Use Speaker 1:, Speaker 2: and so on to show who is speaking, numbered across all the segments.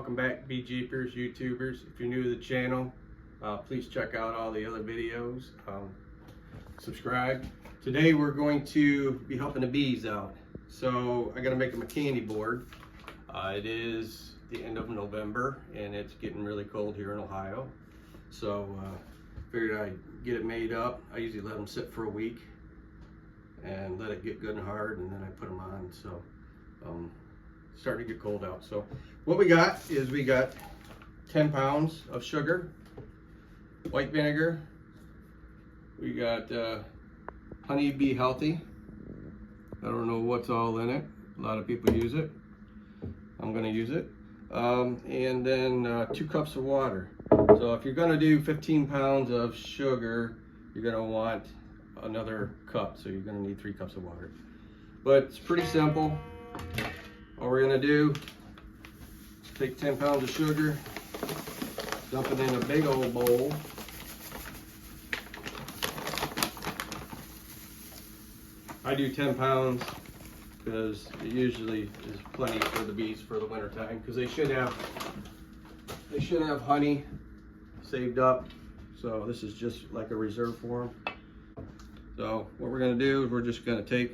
Speaker 1: welcome back Bee Jeepers, YouTubers. If you're new to the channel, please check out all the other videos. Subscribe. Today we're going to be helping the bees out. So I got to make them a candy board. It is the end of November and it's getting really cold here in Ohio. So figured I'd get it made up. I usually let them sit for a week and let it get good and hard, and then I put them on. So starting to get cold out. So what we got is we got 10 pounds of sugar, white vinegar, we got Honey Bee Healthy. I don't know what's all in it. A lot of people use it. I'm going to use it. And then 2 cups of water. So if you're going to do 15 pounds of sugar, you're going to want another cup. So you're going to need 3 cups of water. But it's pretty simple. All we're going to do, take 10 pounds of sugar, dump it in a big old bowl. I do 10 pounds because it usually is plenty for the bees for the winter time, because they should have honey saved up. So this is just like a reserve for them. So what we're going to do is we're just going to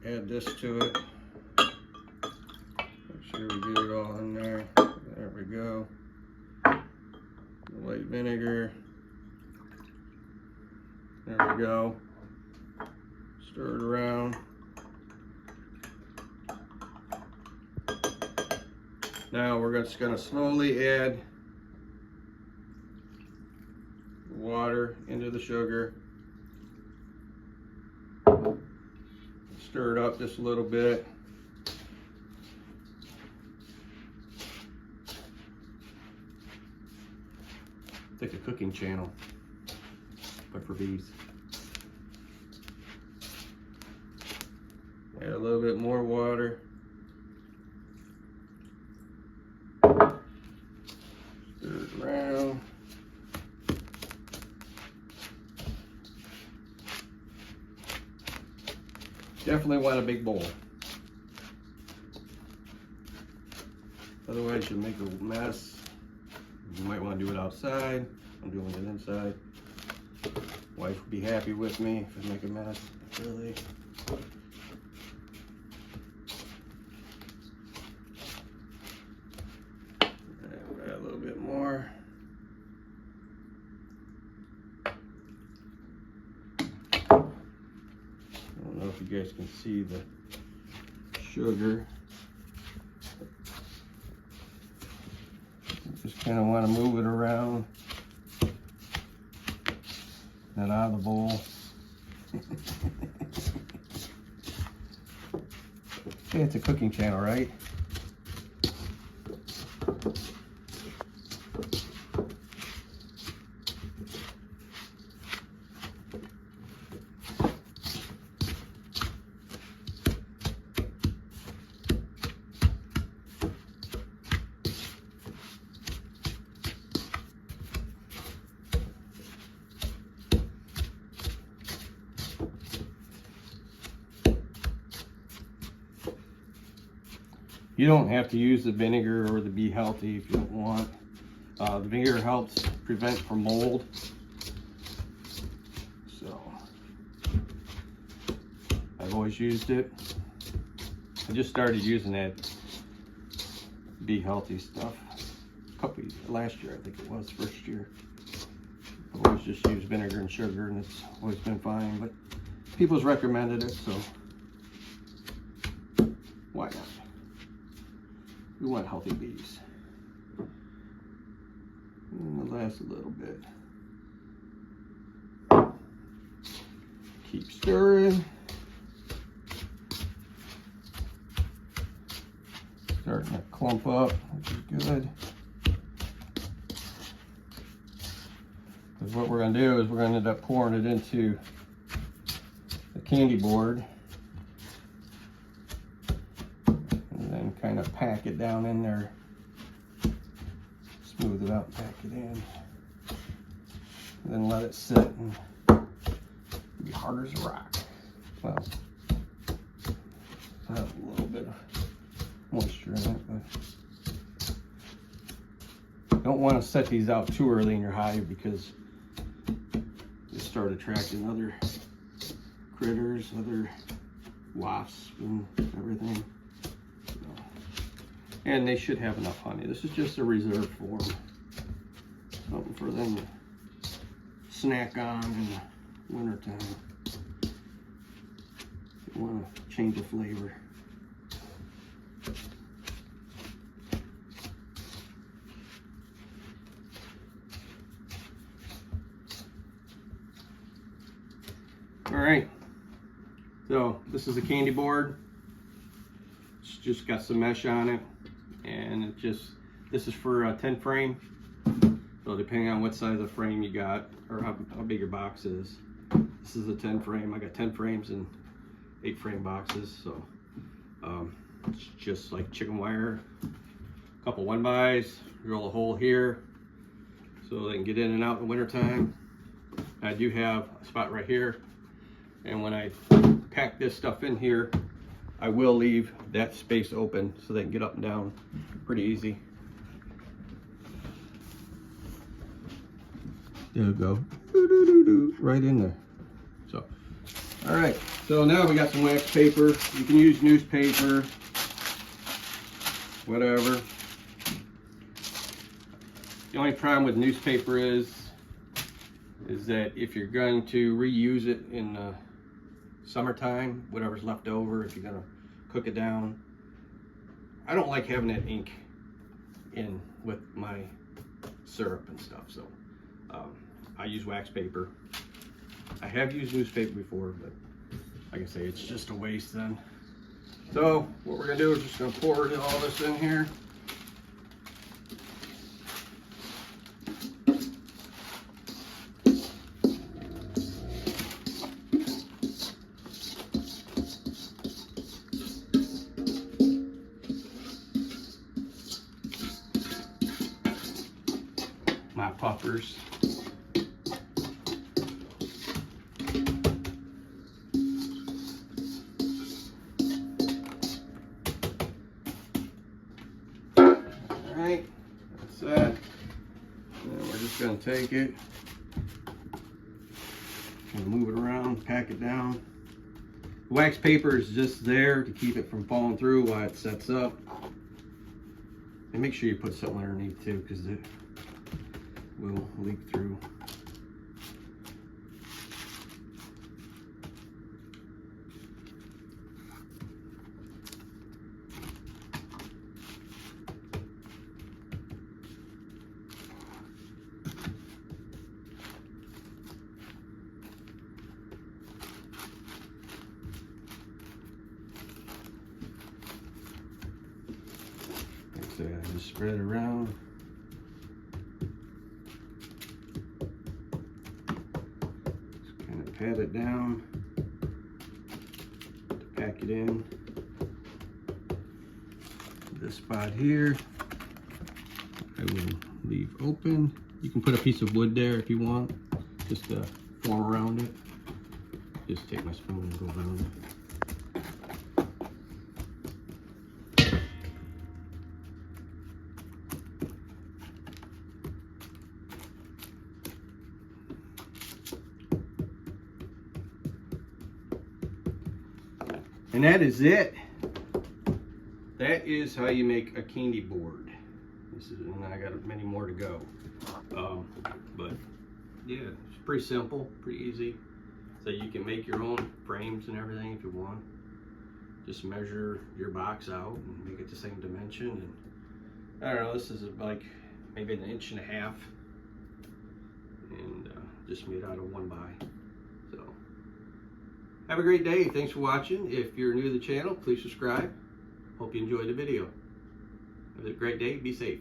Speaker 1: add this to it. Make sure we get it all in there. There we go. The white vinegar. There we go. Stir it around. Now we're just going to slowly add water into the sugar. Stir it up just a little bit. It's like a cooking channel, but for bees. Add a little bit more water. Stir it around. Definitely want a big bowl. Otherwise you'll make a mess. You might want to do it outside. I'm doing it inside. Wife would be happy with me if I make a mess. Really. Add a little bit more. I don't know if you guys can see the sugar. Just kind of want to move it around. Not out of the bowl. Okay, it's a cooking channel, right? You don't have to use the vinegar or the Bee Healthy if you don't want. The vinegar helps prevent from mold. So I've always used it. I just started using that Bee Healthy stuff last year, I think it was, first year. I've always just used vinegar and sugar and it's always been fine, but people's recommended it, so why not? We want healthy bees. And it'll last a little bit. Keep stirring. Starting to clump up, which is good. Because what we're going to do is we're going to end up pouring it into the candy board. Kind of pack it down in there, smooth it out, pack it in, and then let it sit and be hard as a rock. Well, I have a little bit of moisture in it. But don't want to set these out too early in your hive because they start attracting other critters, other wasps and everything. And they should have enough honey. This is just a reserve for them. Something for them to snack on in the wintertime. You want to change the flavor. All right, so this is a candy board. It's just got some mesh on it, and this is for a 10 frame. So depending on what size of frame you got or how big your box is, this is a 10 frame. I got 10 frames and 8 frame boxes. So it's just like chicken wire, a couple 1x, drill a hole here so they can get in and out in the wintertime. I do have a spot right here. And when I pack this stuff in here, I will leave that space open so they can get up and down pretty easy. There we go. Right in there. So, all right. So now we got some wax paper. You can use newspaper, whatever. The only problem with newspaper is that if you're going to reuse it in summertime, whatever's left over, if you're gonna cook it down, I don't like having that ink in with my syrup and stuff. So I use wax paper. I have used newspaper before, but like I say, it's just a waste then. So what we're gonna do is just gonna pour all this in here. My puffers. Alright, that's that. And we're just going to take it and move it around, pack it down. The wax paper is just there to keep it from falling through while it sets up. And make sure you put something underneath too, because it will leak through. So I just spread it around. Just kind of pat it down to pack it in. This spot here, I will leave open. You can put a piece of wood there if you want, just to form around it. Just take my spoon and go around it. And that is it. That is how you make a candy board. And I got many more to go. But yeah, it's pretty simple, pretty easy. So you can make your own frames and everything if you want. Just measure your box out and make it the same dimension. And I don't know, this is like maybe 1.5 inches. And just made out of 1x. So have a great day. Thanks for watching. If you're new to the channel, please subscribe. Hope you enjoyed the video. Have a great day. Be safe.